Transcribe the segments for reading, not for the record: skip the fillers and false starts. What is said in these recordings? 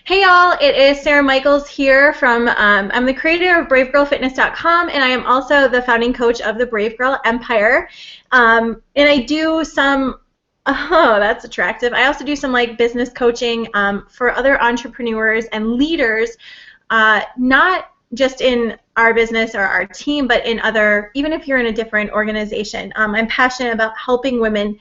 Hey y'all, it is Sarah Michaels here from, I'm the creator of BraveGirlFitness.com, and I am also the founding coach of the BraveGirlEmpire. And I do some, oh, that's attractive. I also do some like business coaching for other entrepreneurs and leaders, not just in our business or our team, but in other, even if you're in a different organization. I'm passionate about helping women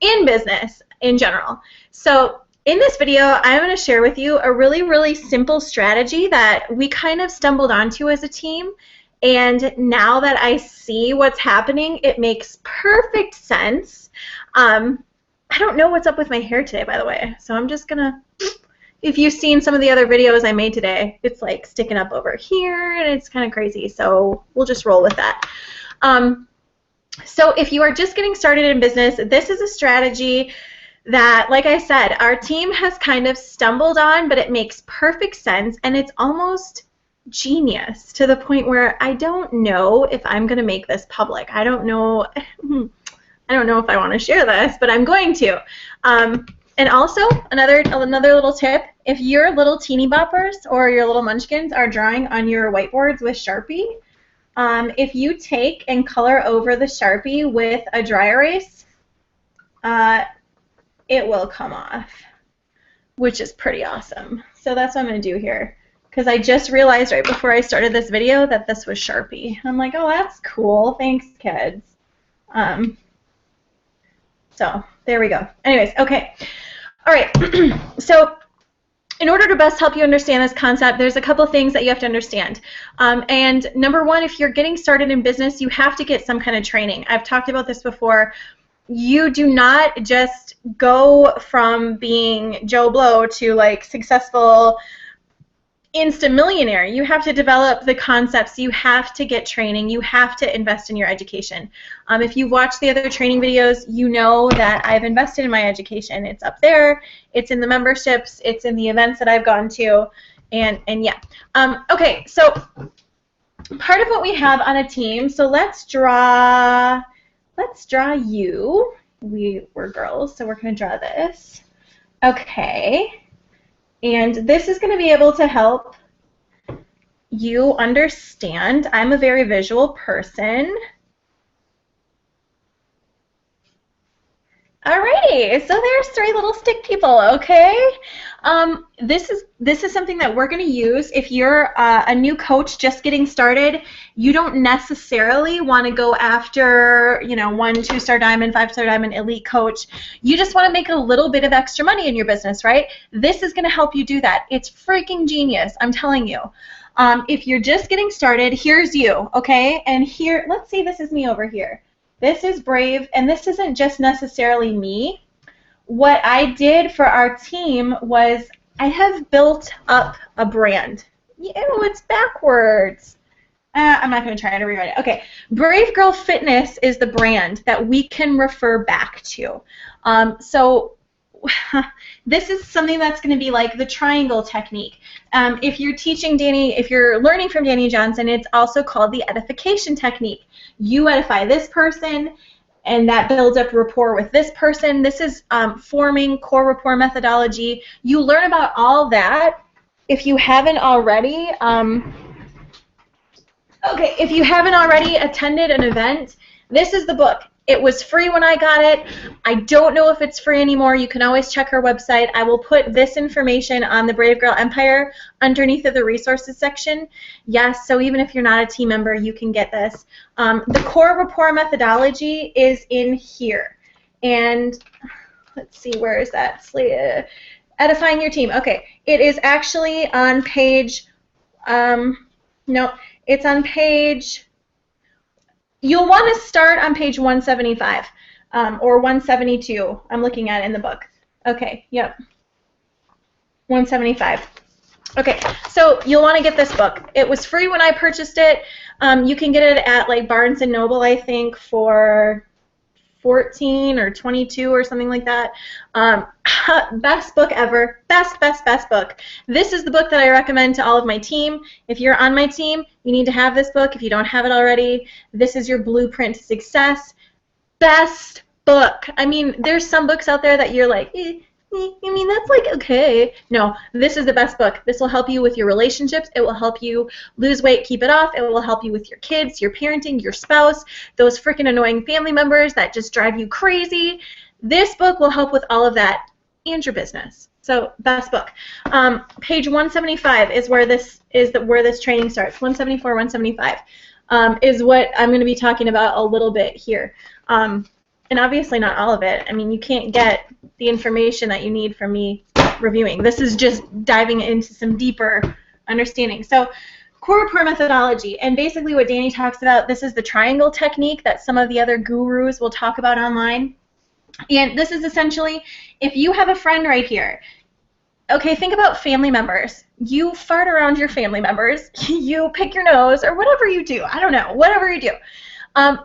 in business in general. So in this video, I'm going to share with you a really, really simple strategy that we kind of stumbled onto as a team. And now that I see what's happening, it makes perfect sense. I don't know what's up with my hair today, by the way. So I'm just going to, if you've seen some of the other videos I made today, it's like sticking up over here and it's kind of crazy. So we'll just roll with that. So if you are just getting started in business, this is a strategy that, like I said, our team has kind of stumbled on, but it makes perfect sense, and it's almost genius to the point where I don't know if I'm going to make this public. I don't know if I want to share this, but I'm going to. And also, another little tip, if your little teeny boppers or your little munchkins are drawing on your whiteboards with Sharpie, if you take and color over the Sharpie with a dry erase, it will come off, which is pretty awesome. So that's what I'm going to do here, because I just realized right before I started this video that this was Sharpie. I'm like, oh, that's cool. Thanks, kids. So there we go. Anyways, okay. All right. So in order to best help you understand this concept, there's a couple things that you have to understand. And number one, if you're getting started in business, you have to get some kind of training. I've talked about this before. You do not just go from being Joe Blow to like successful instant millionaire. You have to develop the concepts. You have to get training. You have to invest in your education. If you've watched the other training videos, you know that I've invested in my education. It's up there. It's in the memberships. It's in the events that I've gone to. And yeah. Okay, so part of what we have on a team, so let's draw you. We're girls, so we're going to draw this. Okay. And this is going to be able to help you understand. I'm a very visual person. Alrighty, so there's three little stick people, okay? This is something that we're going to use. If you're a new coach just getting started, you don't necessarily want to go after, 1 2-star diamond, 5-star diamond, elite coach. You just want to make a little bit of extra money in your business, right? This is going to help you do that. It's freaking genius, I'm telling you. If you're just getting started, here's you, okay? And here, let's see, this is me over here. This is Brave, and this isn't just necessarily me. What I did for our team was I have built up a brand. Ew, it's backwards. I'm not going to try to rewrite it. Okay, Brave Girl Fitness is the brand that we can refer back to. So this is something that's going to be like the triangle technique. If you're learning from Danny Johnson, it's also called the edification technique. You edify this person, and that builds up rapport with this person. This is forming core rapport methodology. You learn about all that. If you haven't already, if you haven't already attended an event, this is the book. It was free when I got it. I don't know if it's free anymore. You can always check her website. I will put this information on the Brave Girl Empire underneath of the resources section. Yes, so even if you're not a team member, you can get this. The core rapport methodology is in here. And let's see, where is that? Edifying your team. Okay, it is actually on page, no, it's on page... You'll want to start on page 175 or 172. I'm looking at it in the book. Okay, yep. 175. Okay, so you'll want to get this book. It was free when I purchased it. You can get it at like Barnes & Noble, I think, for $14 or $22 or something like that. Best book ever. Best book. This is the book that I recommend to all of my team. If you're on my team, you need to have this book. If you don't have it already, this is your blueprint to success. Best book. I mean, there's some books out there that you're like, I mean, that's like, okay. No, this is the best book. This will help you with your relationships. It will help you lose weight, keep it off. It will help you with your kids, your parenting, your spouse, those freaking annoying family members that just drive you crazy. This book will help with all of that and your business. So, best book. Page 175 is where this training starts. 174, 175 is what I'm going to be talking about a little bit here. And obviously not all of it. I mean, you can't get the information that you need from me reviewing. This is just diving into some deeper understanding. So, core rapport methodology, and basically what Danny talks about, this is the triangle technique that some of the other gurus will talk about online. And this is essentially, if you have a friend right here, okay, think about family members. You fart around your family members, you pick your nose, or whatever you do. I don't know, whatever you do.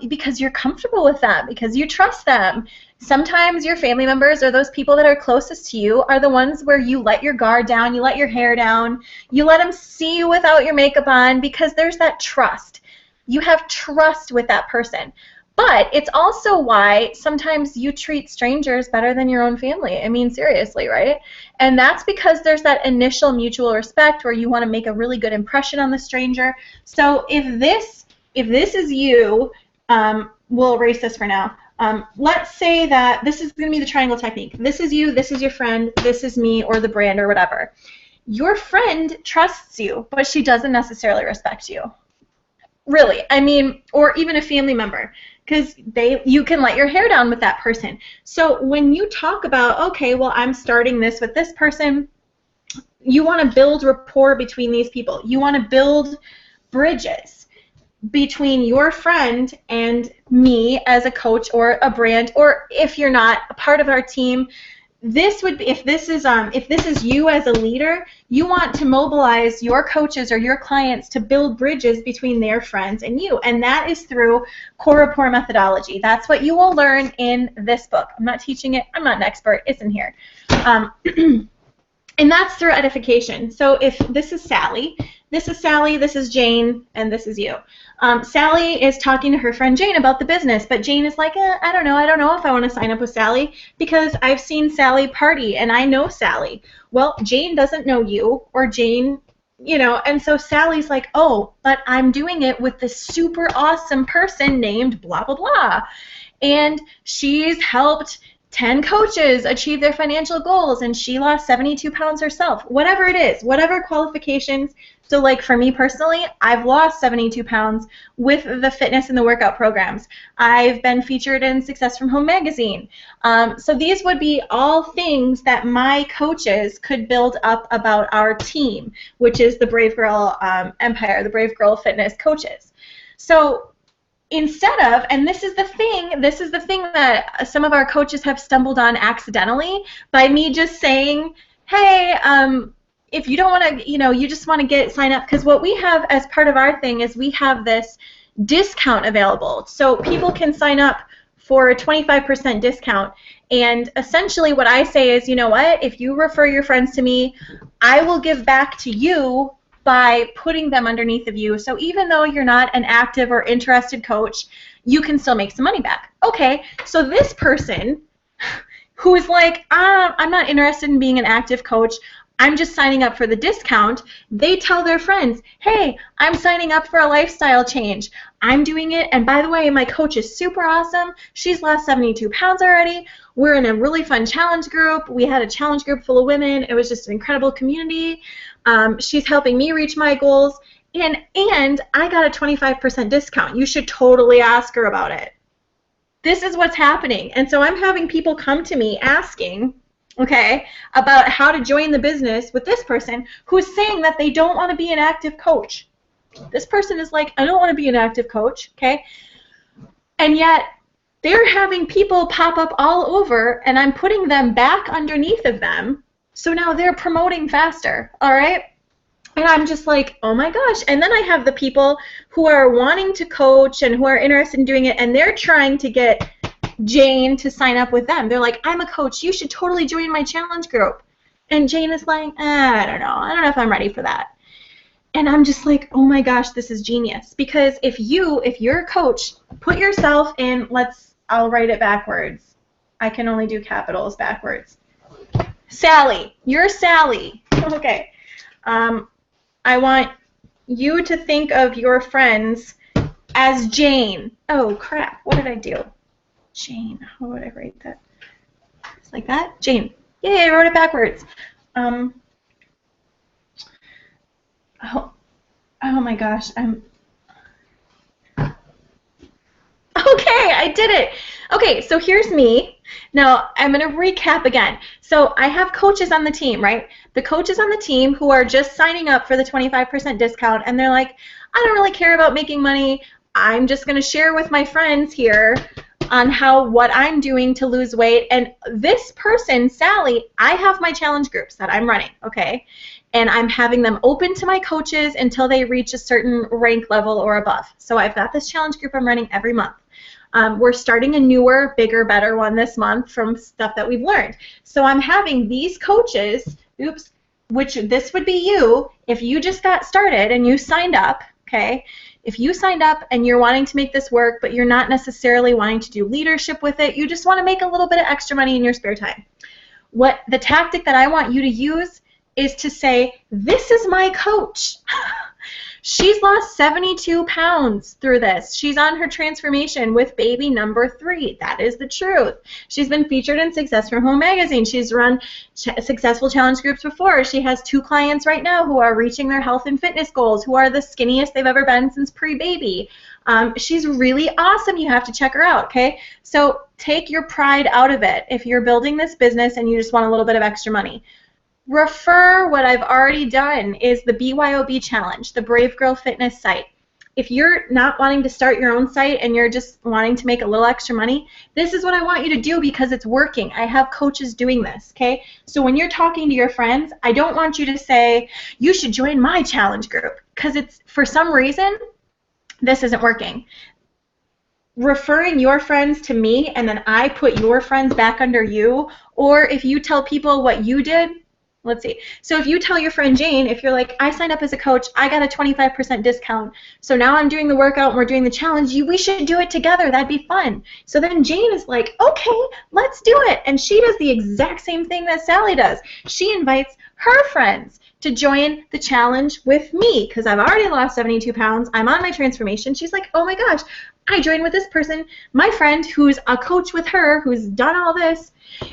Because you're comfortable with them, because you trust them. Sometimes your family members or those people that are closest to you are the ones where you let your guard down, you let your hair down, you let them see you without your makeup on, because there's that trust. You have trust with that person. But it's also why sometimes you treat strangers better than your own family. I mean, seriously, right? And that's because there's that initial mutual respect where you want to make a really good impression on the stranger. So if this is you, we'll erase this for now. Let's say that this is going to be the triangle technique. This is you, this is your friend, this is me, or the brand, or whatever. Your friend trusts you, but she doesn't necessarily respect you. Really, I mean, or even a family member, because you can let your hair down with that person. So when you talk about, okay, well, I'm starting this with this person, you want to build rapport between these people. You want to build bridges between your friend and me as a coach or a brand, or if you're not a part of our team, this would be, if this is you as a leader, you want to mobilize your coaches or your clients to build bridges between their friends and you, and that is through core rapport methodology. That's what you will learn in this book. I'm not teaching it. I'm not an expert. It's in here. And that's through edification. So if this is Sally, this is Jane, and this is you. Sally is talking to her friend Jane about the business, but Jane is like, I don't know if I want to sign up with Sally because I've seen Sally party and I know Sally. Well, Jane doesn't know you, or Jane, and so Sally's like, oh, but I'm doing it with this super awesome person named blah, blah, blah. And she's helped 10 coaches achieve their financial goals, and she lost 72 pounds herself. Whatever it is, whatever qualifications. So like for me personally, I've lost 72 pounds with the fitness and the workout programs. I've been featured in Success from Home magazine. So these would be all things that my coaches could build up about our team, which is the Brave Girl Empire, the Brave Girl Fitness coaches. So instead of, and this is the thing that some of our coaches have stumbled on accidentally by me just saying, hey, if you don't want to, you just want to sign up, because what we have as part of our thing is we have this discount available. So people can sign up for a 25% discount. And essentially what I say is, you know what, if you refer your friends to me, I will give back to you by putting them underneath of you. So even though you're not an active or interested coach, you can still make some money back. Okay, so this person who is like, I'm not interested in being an active coach, I'm just signing up for the discount, they tell their friends, hey, I'm signing up for a lifestyle change. I'm doing it, and by the way, my coach is super awesome. She's lost 72 pounds already. We're in a really fun challenge group. We had a challenge group full of women. It was just an incredible community. She's helping me reach my goals, and I got a 25% discount. You should totally ask her about it. This is what's happening, and so I'm having people come to me asking, okay, about how to join the business with this person who's saying that they don't want to be an active coach. This person is like, I don't want to be an active coach, okay? And yet they're having people pop up all over, and I'm putting them back underneath of them, so now they're promoting faster, all right? And I'm just like, oh my gosh. And then I have the people who are wanting to coach and who are interested in doing it, and they're trying to get Jane to sign up with them. They're like, I'm a coach. You should totally join my challenge group. And Jane is like, I don't know if I'm ready for that. And I'm just like, oh my gosh, this is genius. Because if you're a coach, put yourself in, I'll write it backwards. I can only do capitals backwards. Sally. You're Sally. Okay. I want you to think of your friends as Jane. Oh, crap. What did I do? Jane. How would I write that? Just like that? Jane. Yay, I wrote it backwards. Oh my gosh. Okay, I did it. Okay, so here's me. Now, I'm going to recap again. So I have coaches on the team, right? The coaches on the team who are just signing up for the 25% discount, and they're like, I don't really care about making money. I'm just going to share with my friends here on what I'm doing to lose weight. And this person, Sally, I have my challenge groups that I'm running, okay? And I'm having them open to my coaches until they reach a certain rank level or above. So I've got this challenge group I'm running every month. We're starting a newer, bigger, better one this month from stuff that we've learned. So I'm having these coaches, which this would be you if you just got started and you signed up, okay? If you signed up and you're wanting to make this work, but you're not necessarily wanting to do leadership with it, you just want to make a little bit of extra money in your spare time. The tactic that I want you to use is to say, this is my coach. She's lost 72 pounds through this. She's on her transformation with baby number 3. That is the truth. She's been featured in Success from Home magazine. She's run successful challenge groups before. She has 2 clients right now who are reaching their health and fitness goals, who are the skinniest they've ever been since pre-baby. She's really awesome. You have to check her out, okay? So take your pride out of it if you're building this business and you just want a little bit of extra money. Refer what I've already done is the BYOB challenge, the Brave Girl Fitness site. If you're not wanting to start your own site and you're just wanting to make a little extra money, this is what I want you to do because it's working. I have coaches doing this, okay? So when you're talking to your friends, I don't want you to say, you should join my challenge group, because it's, for some reason, this isn't working. Referring your friends to me and then I put your friends back under you, or if you tell people what you did, let's see. So if you tell your friend Jane, if you're like, I signed up as a coach, I got a 25% discount, so now I'm doing the workout and we're doing the challenge, we should do it together, that'd be fun. So then Jane is like, okay, let's do it. And she does the exact same thing that Sally does. She invites her friends to join the challenge with me because I've already lost 72 pounds. I'm on my transformation. She's like, oh my gosh, I joined with this person, my friend who's a coach with her, who's done all this,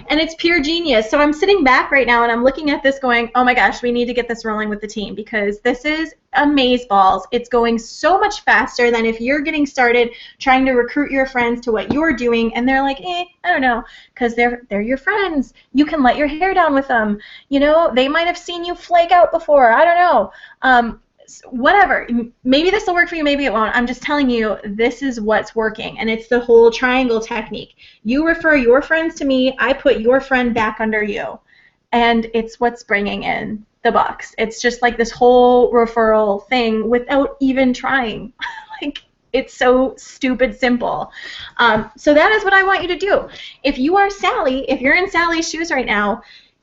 and it's pure genius. So I'm sitting back right now and I'm looking at this going, oh my gosh, we need to get this rolling with the team because this is amazeballs. It's going so much faster than if you're getting started trying to recruit your friends to what you're doing and they're like, I don't know, because they're your friends. You can let your hair down with them. You know, they might have seen you flake out before. I don't know. Whatever. Maybe this will work for you, maybe it won't. I'm just telling you this is what's working, and it's the whole triangle technique. You refer your friends to me, I put your friend back under you, and it's what's bringing in the bucks. It's just like this whole referral thing without even trying. Like, it's so stupid simple. So that is what I want you to do. If you are Sally, if you're in Sally's shoes right now,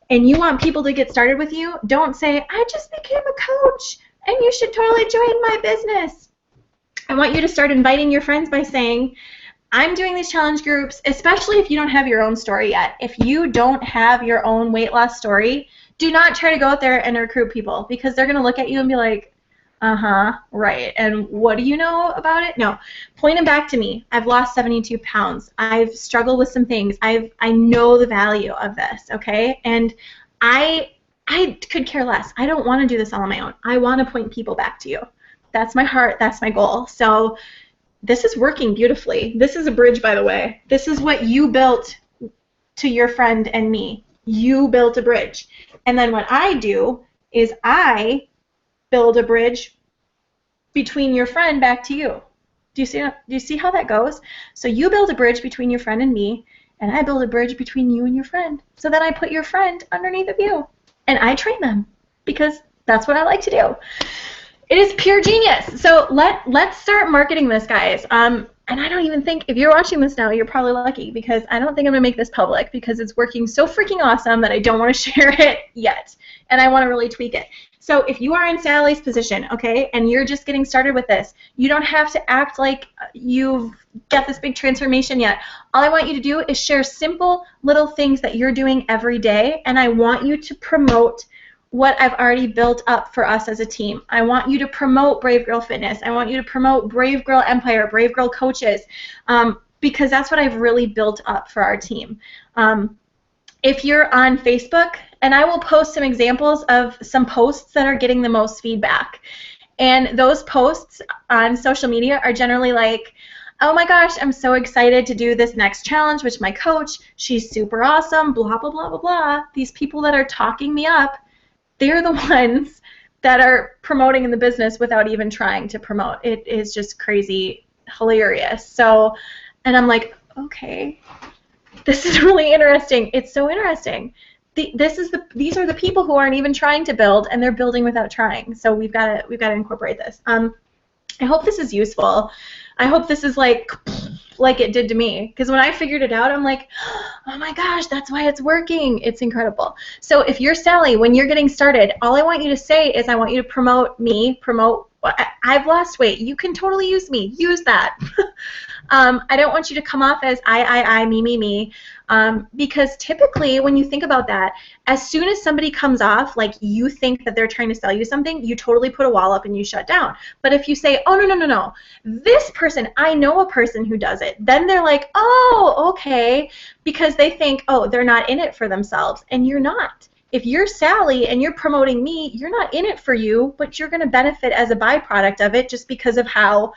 and you want people to get started with you, don't say, I just became a coach, and you should totally join my business. I want you to start inviting your friends by saying, I'm doing these challenge groups, especially if you don't have your own story yet. If you don't have your own weight loss story, do not try to go out there and recruit people because they're going to look at you and be like, right, and what do you know about it? No, point them back to me. I've lost 72 pounds. I've struggled with some things. I know the value of this, okay? And I could care less. I don't want to do this all on my own. I want to point people back to you. That's my heart. That's my goal. So this is working beautifully. This is a bridge, by the way. This is what you built to your friend and me. You built a bridge. And then what I do is I build a bridge between your friend back to you. Do you see how that goes? So you build a bridge between your friend and me, and I build a bridge between you and your friend. So then I put your friend underneath of you. And I train them because that's what I like to do. It is pure genius. So let's start marketing this, guys. And I don't even think, if you're watching this now, you're probably lucky because I don't think I'm going to make this public because it's working so freaking awesome that I don't want to share it yet. And I want to really tweak it. So if you are in Sally's position, okay, and you're just getting started with this, you don't have to act like you've got this big transformation yet. All I want you to do is share simple little things that you're doing every day, and I want you to promote what I've already built up for us as a team. I want you to promote Brave Girl Fitness. I want you to promote Brave Girl Empire, Brave Girl Coaches, because that's what I've really built up for our team. If you're on Facebook, and I will post some examples of some posts that are getting the most feedback. And those posts on social media are generally like, oh my gosh, I'm so excited to do this next challenge with my coach. She's super awesome, blah, blah, blah, blah, blah. These people that are talking me up, they're the ones that are promoting in the business without even trying to promote. It is just crazy, hilarious. So, and I'm like, okay, this is really interesting. It's so interesting. These are the people who aren't even trying to build, and they're building without trying. So we've got to incorporate this. I hope this is useful. I hope this is like it did to me, because when I figured it out, I'm like, oh my gosh, that's why it's working. It's incredible. So if you're Sally, when you're getting started, all I want you to say is I want you to promote me, I've lost weight. You can totally use me. Use that. I don't want you to come off as I, me, because typically when you think about that, as soon as somebody comes off like you think that they're trying to sell you something, you totally put a wall up and you shut down. But if you say, oh, no, this person, I know a person who does it, then they're like, oh, okay, because they think, oh, they're not in it for themselves, and you're not. If you're Sally and you're promoting me, you're not in it for you, but you're going to benefit as a byproduct of it just because of how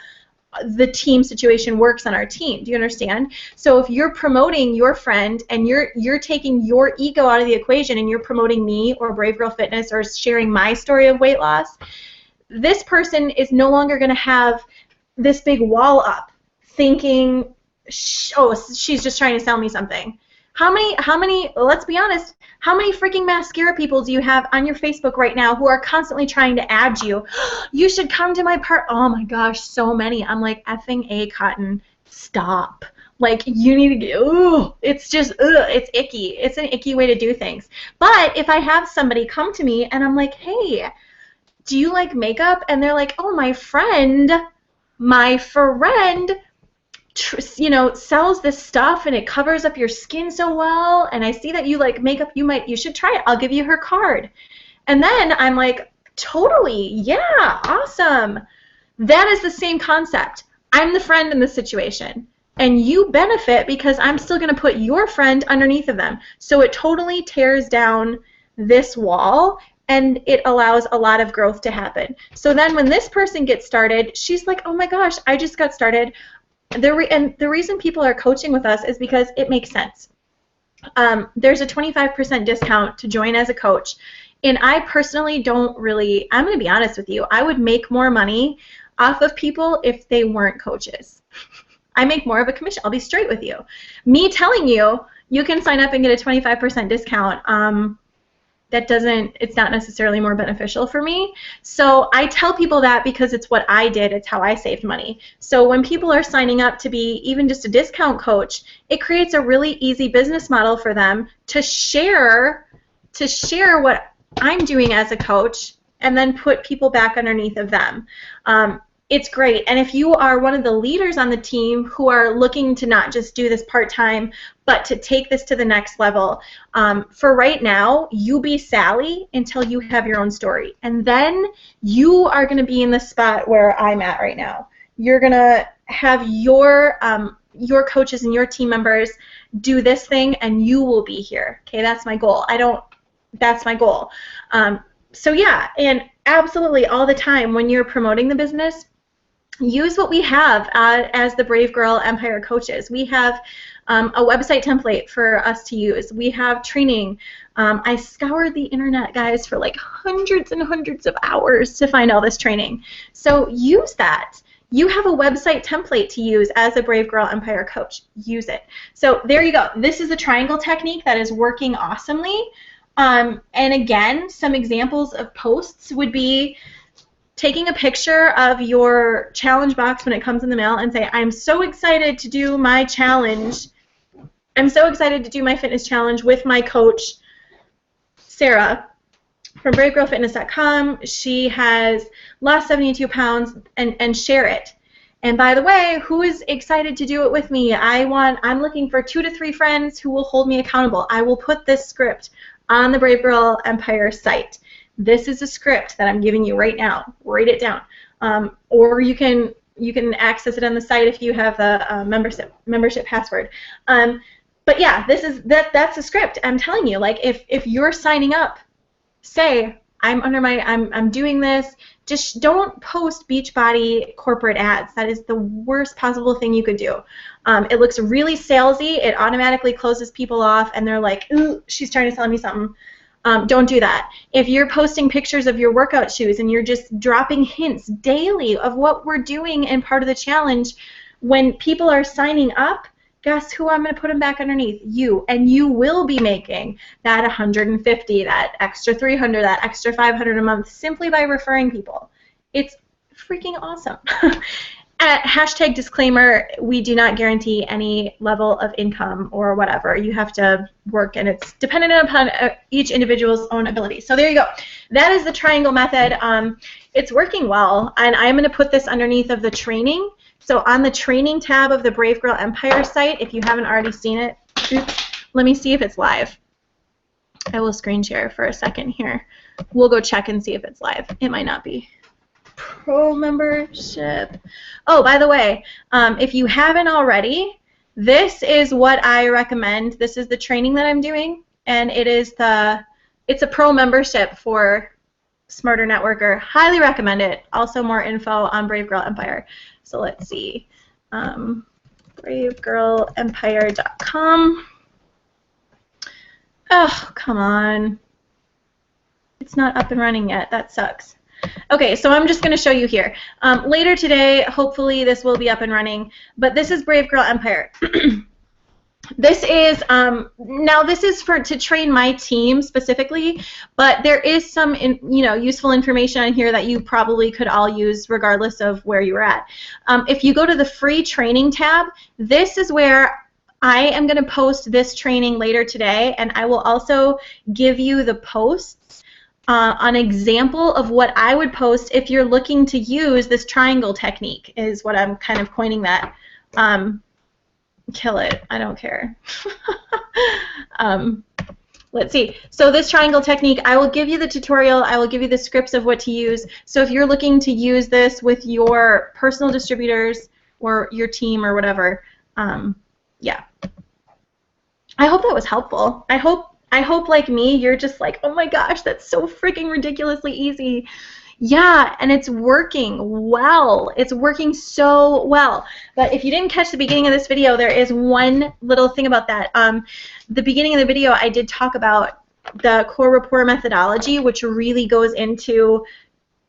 the team situation works on our team. Do you understand? So if you're promoting your friend and you're taking your ego out of the equation and you're promoting me or Brave Girl Fitness or sharing my story of weight loss, this person is no longer going to have this big wall up thinking, oh, she's just trying to sell me something. How many, let's be honest, how many freaking mascara people do you have on your Facebook right now who are constantly trying to add you? You should come to my part. Oh my gosh, so many. I'm like, effing A, Cotton, stop. Like, you need to get, ooh, it's just, it's icky. It's an icky way to do things. But if I have somebody come to me and I'm like, hey, do you like makeup? And they're like, oh, my friend, sells this stuff and it covers up your skin so well, and I see that you like makeup, you should try it. I'll give you her card. And then I'm like, totally, yeah, awesome. That is the same concept. I'm the friend in this situation, and you benefit because I'm still going to put your friend underneath of them. So it totally tears down this wall, and it allows a lot of growth to happen. So then when this person gets started, she's like, oh my gosh, I just got started. And the reason people are coaching with us is because it makes sense. There's a 25% discount to join as a coach, and I personally don't really, I'm going to be honest with you, I would make more money off of people if they weren't coaches. I make more of a commission. I'll be straight with you. Me telling you, you can sign up and get a 25% discount, it's not necessarily more beneficial for me. So I tell people that because it's what I did, it's how I saved money. So when people are signing up to be even just a discount coach, it creates a really easy business model for them to share what I'm doing as a coach and then put people back underneath of them. It's great. And if you are one of the leaders on the team who are looking to not just do this part-time, but to take this to the next level, for right now, you be Sally until you have your own story. And then you are going to be in the spot where I'm at right now. You're going to have your coaches and your team members do this thing, and you will be here. Okay, that's my goal. That's my goal. So yeah, and absolutely all the time when you're promoting the business, use what we have as the Brave Girl Empire coaches. We have a website template for us to use. We have training. I scoured the internet, guys, for like hundreds and hundreds of hours to find all this training. So use that. You have a website template to use as a Brave Girl Empire coach. Use it. So there you go. This is a triangle technique that is working awesomely. And again, some examples of posts would be taking a picture of your challenge box when it comes in the mail and say, I'm so excited to do my challenge. I'm so excited to do my fitness challenge with my coach, Sarah. from BraveGirlFitness.com. She has lost 72 pounds and share it. And by the way, who is excited to do it with me? I'm looking for 2 to 3 friends who will hold me accountable. I will put this script on the Brave Girl Empire site. This is a script that I'm giving you right now. Write it down. Or you can access it on the site if you have the membership password. But yeah, that's a script. I'm telling you, like if you're signing up, say I'm doing this. Just don't post Beachbody corporate ads. That is the worst possible thing you could do. It looks really salesy. It automatically closes people off, and they're like, ooh, she's trying to sell me something. Don't do that. If you're posting pictures of your workout shoes and you're just dropping hints daily of what we're doing and part of the challenge, when people are signing up, guess who I'm going to put them back underneath? You. And you will be making that 150, that extra 300, that extra 500 a month simply by referring people. It's freaking awesome. Hashtag disclaimer, we do not guarantee any level of income or whatever. You have to work, and it's dependent upon each individual's own ability. So there you go. That is the triangle method. It's working well, and I'm going to put this underneath of the training. So on the training tab of the Brave Girl Empire site, if you haven't already seen it, let me see if it's live. I will screen share for a second here. We'll go check and see if it's live. It might not be. Pro membership. Oh, by the way, if you haven't already, this is what I recommend. This is the training that I'm doing, and it's a pro membership for Smarter Networker. Highly recommend it. Also more info on Brave Girl Empire. So let's see. BraveGirlEmpire.com. Oh, come on. It's not up and running yet. That sucks. Okay, so I'm just going to show you here. Later today, hopefully this will be up and running, but this is Brave Girl Empire. This is, now this is to train my team specifically, but there is some useful information on here that you probably could all use regardless of where you were at. If you go to the free training tab, this is where I am going to post this training later today, and I will also give you the posts. An example of what I would post if you're looking to use this triangle technique is what I'm kind of coining that. Kill it. I don't care. Let's see. So this triangle technique, I will give you the tutorial. I will give you the scripts of what to use. So if you're looking to use this with your personal distributors or your team or whatever, yeah. I hope that was helpful. I hope, like me, you're just like, oh my gosh, that's so freaking ridiculously easy. Yeah, and it's working well. It's working so well. But if you didn't catch the beginning of this video, there is one little thing about that. The beginning of the video, I did talk about the core rapport methodology, which really goes into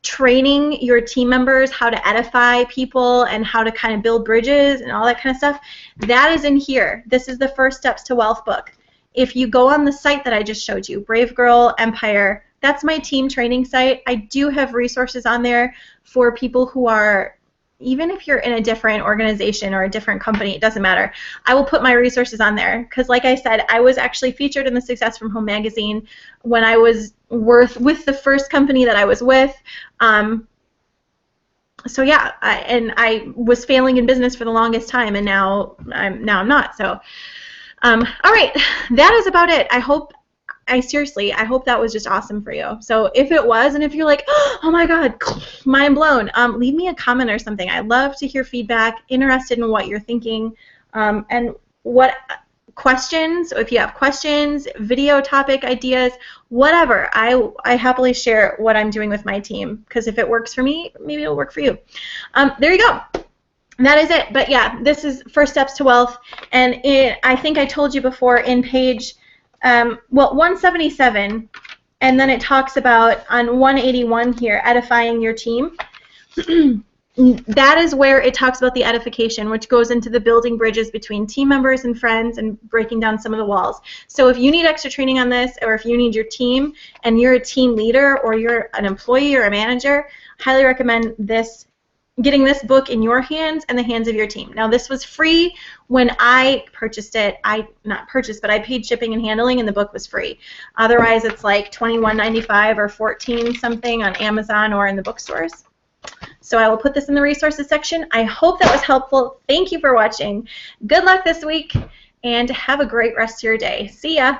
training your team members how to edify people and how to kind of build bridges and all that kind of stuff. That is in here. This is the First Steps to Wealth book. If you go on the site that I just showed you, Brave Girl Empire, that's my team training site. I do have resources on there for people who are, even if you're in a different organization or a different company, it doesn't matter. I will put my resources on there because, like I said, I was actually featured in the Success from Home magazine when I was with the first company that I was with. So yeah, I was failing in business for the longest time, and now I'm not. So. All right, that is about it. Seriously, I hope that was just awesome for you. So if it was, and if you're like, oh my God, mind blown, leave me a comment or something. I love to hear feedback, interested in what you're thinking, and what questions, if you have questions, video topic ideas, whatever, I happily share what I'm doing with my team, because if it works for me, maybe it'll work for you. There you go. That is it. But yeah, this is First Steps to Wealth, and I think I told you before in page 177, and then it talks about on 181 here, edifying your team. That is where it talks about the edification, which goes into the building bridges between team members and friends and breaking down some of the walls. So if you need extra training on this, or if you need your team and you're a team leader or you're an employee or a manager, highly recommend this getting this book in your hands and the hands of your team. Now, this was free when I purchased it. Not purchased, but I paid shipping and handling, and the book was free. Otherwise, it's like $21.95 or $14 something on Amazon or in the bookstores. So I will put this in the resources section. I hope that was helpful. Thank you for watching. Good luck this week, and have a great rest of your day. See ya.